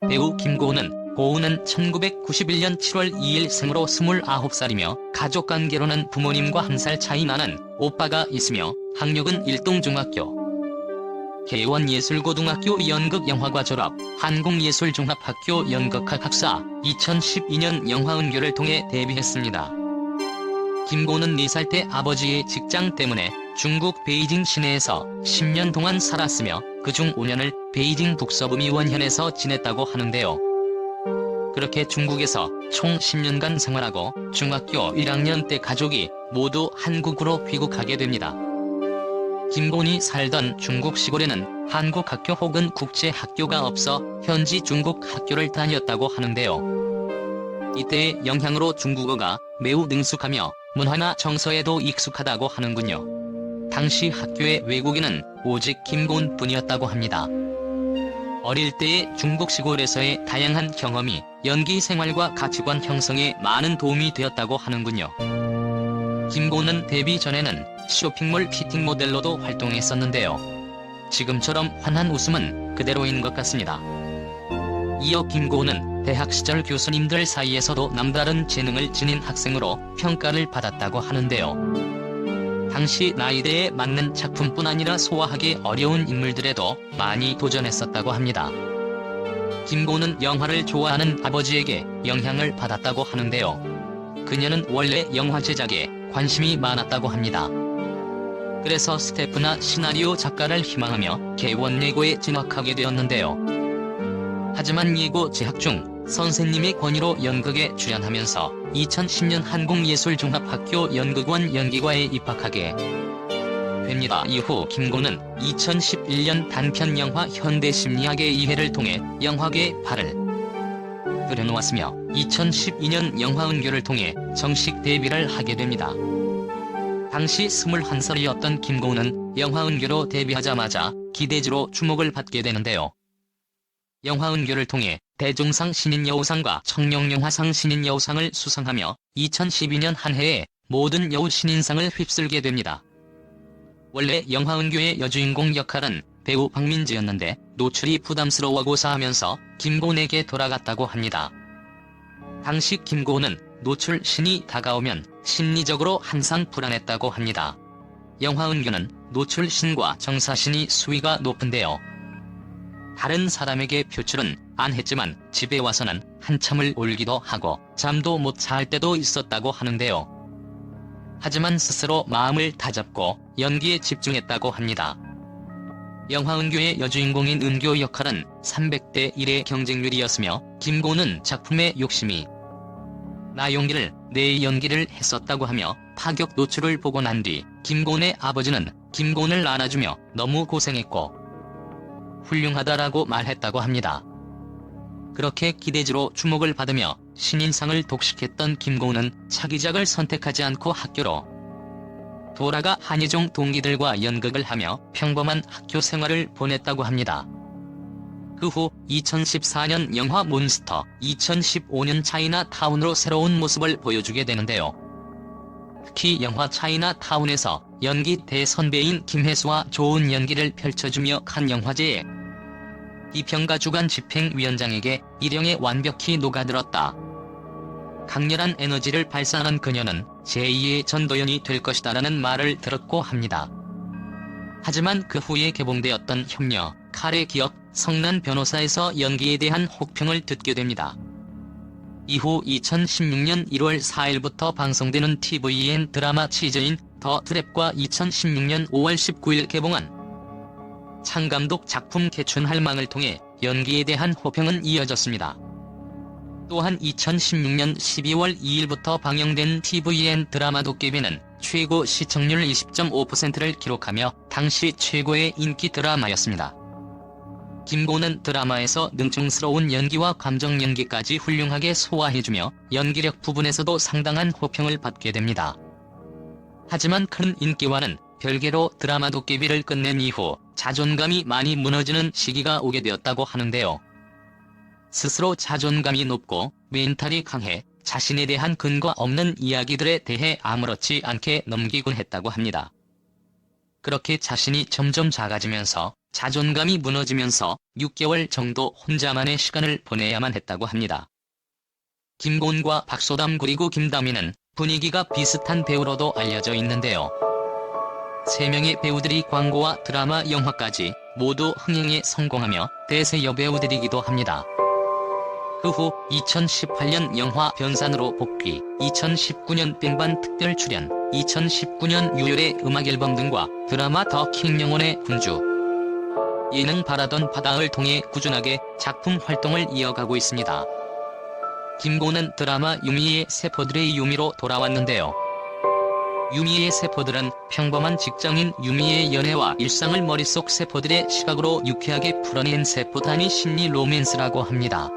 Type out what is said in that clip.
배우 김고은은 고은은 1991년 7월 2일 생으로 29살이며 가족관계로는 부모님과 1살 차이 나는 오빠가 있으며 학력은 일동중학교, 개원예술고등학교 연극영화과 졸업, 한국예술종합학교 연극학 학사, 2012년 영화은교를 통해 데뷔했습니다. 김고은은 4살 때 아버지의 직장 때문에 중국 베이징 시내에서 10년 동안 살았으며 그중 5년을 베이징 북서부미원현에서 지냈다고 하는데요. 그렇게 중국에서 총 10년간 생활하고 중학교 1학년 때 가족이 모두 한국으로 귀국하게 됩니다. 김고은이 살던 중국 시골에는 한국 학교 혹은 국제 학교가 없어 현지 중국 학교를 다녔다고 하는데요. 이때의 영향으로 중국어가 매우 능숙하며 문화나 정서에도 익숙하다고 하는군요. 당시 학교의 외국인은 오직 김고은 뿐이었다고 합니다. 어릴 때의 중국 시골에서의 다양한 경험이 연기 생활과 가치관 형성에 많은 도움이 되었다고 하는군요. 김고은은 데뷔 전에는 쇼핑몰 피팅 모델로도 활동했었는데요. 지금처럼 환한 웃음은 그대로인 것 같습니다. 이어 김고은은 대학 시절 교수님들 사이에서도 남다른 재능을 지닌 학생으로 평가를 받았다고 하는데요. 당시 나이대에 맞는 작품뿐 아니라 소화하기 어려운 인물들에도 많이 도전했었다고 합니다. 김고은은 영화를 좋아하는 아버지에게 영향을 받았다고 하는데요. 그녀는 원래 영화 제작에 관심이 많았다고 합니다. 그래서 스태프나 시나리오 작가를 희망하며 개원예고에 진학하게 되었는데요. 하지만 예고 재학 중 선생님의 권유로 연극에 출연하면서 2010년 한국예술종합학교 연극원 연기과에 입학하게 됩니다. 이후 김고은은 2011년 단편 영화 현대심리학의 이해를 통해 영화계에 발을 들여놓았으며 2012년 영화은교를 통해 정식 데뷔를 하게 됩니다. 당시 21살이었던 김고은은 영화은교로 데뷔하자마자 기대주로 주목을 받게 되는데요. 영화은교를 통해 대종상 신인여우상과 청룡영화상 신인여우상을 수상하며 2012년 한 해에 모든 여우 신인상을 휩쓸게 됩니다. 원래 영화은교의 여주인공 역할은 배우 박민지였는데 노출이 부담스러워 고사하면서 김고은에게 돌아갔다고 합니다. 당시 김고은은 노출 신이 다가오면 심리적으로 항상 불안했다고 합니다. 영화은교는 노출 신과 정사 신이 수위가 높은데요. 다른 사람에게 표출은 안 했지만 집에 와서는 한참을 울기도 하고 잠도 못 잘 때도 있었다고 하는데요. 하지만 스스로 마음을 다잡고 연기에 집중했다고 합니다. 영화은교의 여주인공인 은교 역할은 300대 1의 경쟁률이었으며 김고은은 작품의 욕심이 나 용기를 내 연기를 했었다고 하며 파격 노출을 보고 난 뒤 김고은의 아버지는 김고은을 안아주며 너무 고생했고 훌륭하다라고 말했다고 합니다. 그렇게 기대주로 주목을 받으며 신인상을 독식했던 김고은은 차기작을 선택하지 않고 학교로 돌아가 한예종 동기들과 연극을 하며 평범한 학교 생활을 보냈다고 합니다. 그 후 2014년 영화 몬스터, 2015년 차이나타운으로 새로운 모습을 보여주게 되는데요. 특히 영화 차이나타운에서 연기 대선배인 김혜수와 좋은 연기를 펼쳐주며 칸 영화제에 비평가 주간 집행위원장에게 일형에 완벽히 녹아들었다. 강렬한 에너지를 발산한 그녀는 제2의 전도연이 될 것이다라는 말을 들었고 합니다. 하지만 그 후에 개봉되었던 협녀, 칼의 기억, 성난 변호사에서 연기에 대한 혹평을 듣게 됩니다. 이후 2016년 1월 4일부터 방송되는 tvN 드라마 치즈인 더 트랩과 2016년 5월 19일 개봉한 창감독 작품 개춘할망을 통해 연기에 대한 호평은 이어졌습니다. 또한 2016년 12월 2일부터 방영된 tvN 드라마 도깨비는 최고 시청률 20.5%를 기록하며 당시 최고의 인기 드라마였습니다. 김고은은 드라마에서 능청스러운 연기와 감정 연기까지 훌륭하게 소화해주며 연기력 부분에서도 상당한 호평을 받게 됩니다. 하지만 큰 인기와는 별개로 드라마 도깨비를 끝낸 이후 자존감이 많이 무너지는 시기가 오게 되었다고 하는데요. 스스로 자존감이 높고 멘탈이 강해 자신에 대한 근거 없는 이야기들에 대해 아무렇지 않게 넘기곤 했다고 합니다. 그렇게 자신이 점점 작아지면서 자존감이 무너지면서 6개월 정도 혼자만의 시간을 보내야만 했다고 합니다. 김고은과 박소담 그리고 김다미는 분위기가 비슷한 배우로도 알려져 있는데요. 3명의 배우들이 광고와 드라마, 영화까지 모두 흥행에 성공하며 대세 여배우들이기도 합니다. 그 후 2018년 영화 변산으로 복귀, 2019년 빙반 특별 출연, 2019년 유열의 음악 앨범 등과 드라마 더 킹 영혼의 군주, 예능 바라던 바다을 통해 꾸준하게 작품 활동을 이어가고 있습니다. 김고은은 드라마 유미의 세포들의 유미로 돌아왔는데요. 유미의 세포들은 평범한 직장인 유미의 연애와 일상을 머릿속 세포들의 시각으로 유쾌하게 풀어낸 세포 단위 심리 로맨스라고 합니다.